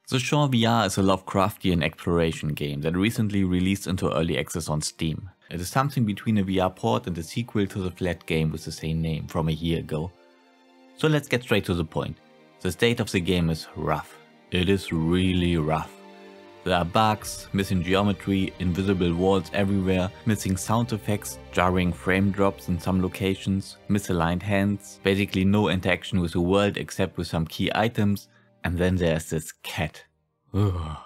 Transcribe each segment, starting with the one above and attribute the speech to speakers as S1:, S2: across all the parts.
S1: The Shore VR is a Lovecraftian exploration game that recently released into early access on Steam. It is something between a VR port and a sequel to the flat game with the same name from a year ago. So let's get straight to the point. The state of the game is rough. It is really rough. There are bugs, missing geometry, invisible walls everywhere, missing sound effects, jarring frame drops in some locations, misaligned hands, basically no interaction with the world except with some key items, and then there's this cat. Ugh.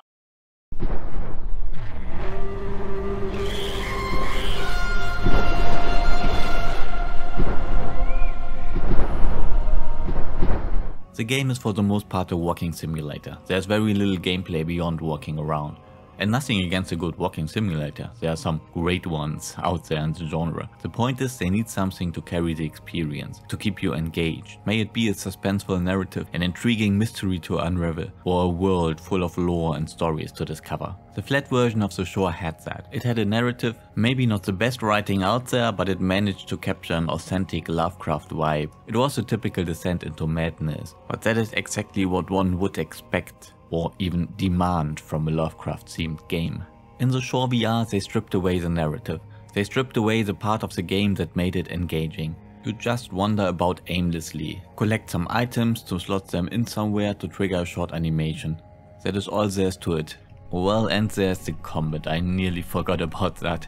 S1: The game is for the most part a walking simulator. There's very little gameplay beyond walking around. And nothing against a good walking simulator, there are some great ones out there in the genre. The point is they need something to carry the experience, to keep you engaged. May it be a suspenseful narrative, an intriguing mystery to unravel, or a world full of lore and stories to discover. The flat version of The Shore had that. It had a narrative, maybe not the best writing out there, but it managed to capture an authentic Lovecraft vibe. It was a typical descent into madness, but that is exactly what one would expect or even demand from a Lovecraft-themed game. In The Shore VR they stripped away the narrative. They stripped away the part of the game that made it engaging. You just wander about aimlessly, collect some items to slot them in somewhere to trigger a short animation. That is all there is to it. Well, and there's the combat, I nearly forgot about that.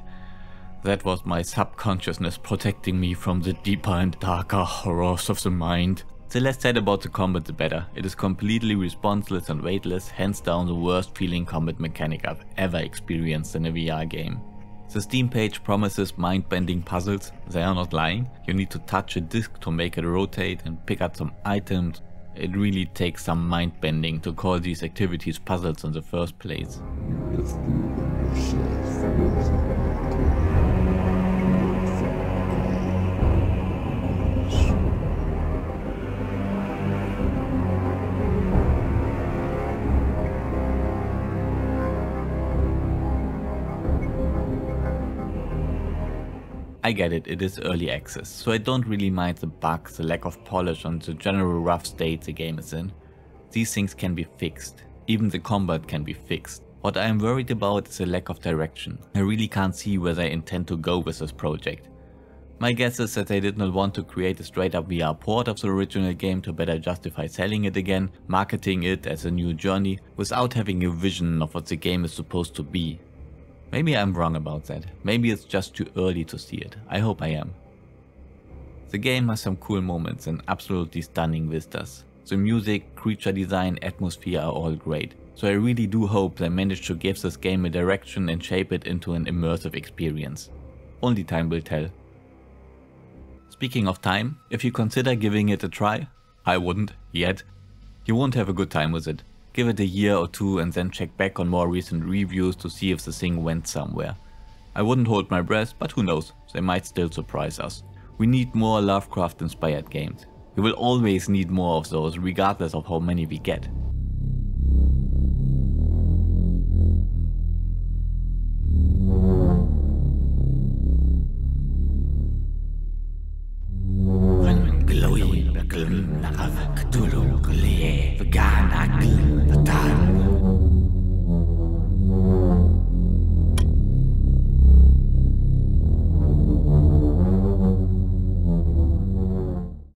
S1: That was my subconsciousness protecting me from the deeper and darker horrors of the mind. The less said about the combat the better. It is completely responseless and weightless, hands down the worst feeling combat mechanic I've ever experienced in a VR game. The Steam page promises mind-bending puzzles, they are not lying. You need to touch a disc to make it rotate and pick up some items. It really takes some mind-bending to call these activities puzzles in the first place. I get it is early access, so I don't really mind the bugs, the lack of polish and the general rough state the game is in. These things can be fixed, even the combat can be fixed. What I am worried about is a lack of direction. I really can't see where they intend to go with this project. My guess is that they did not want to create a straight up VR port of the original game to better justify selling it again, marketing it as a new journey, without having a vision of what the game is supposed to be. Maybe I'm wrong about that, maybe it's just too early to see it, I hope I am. The game has some cool moments and absolutely stunning vistas. The music, creature design, atmosphere are all great, so I really do hope they manage to give this game a direction and shape it into an immersive experience. Only time will tell. Speaking of time, if you consider giving it a try, I wouldn't, yet, you won't have a good time with it. Give it a year or two and then check back on more recent reviews to see if the thing went somewhere. I wouldn't hold my breath, but who knows, they might still surprise us. We need more Lovecraft inspired games. We will always need more of those, regardless of how many we get.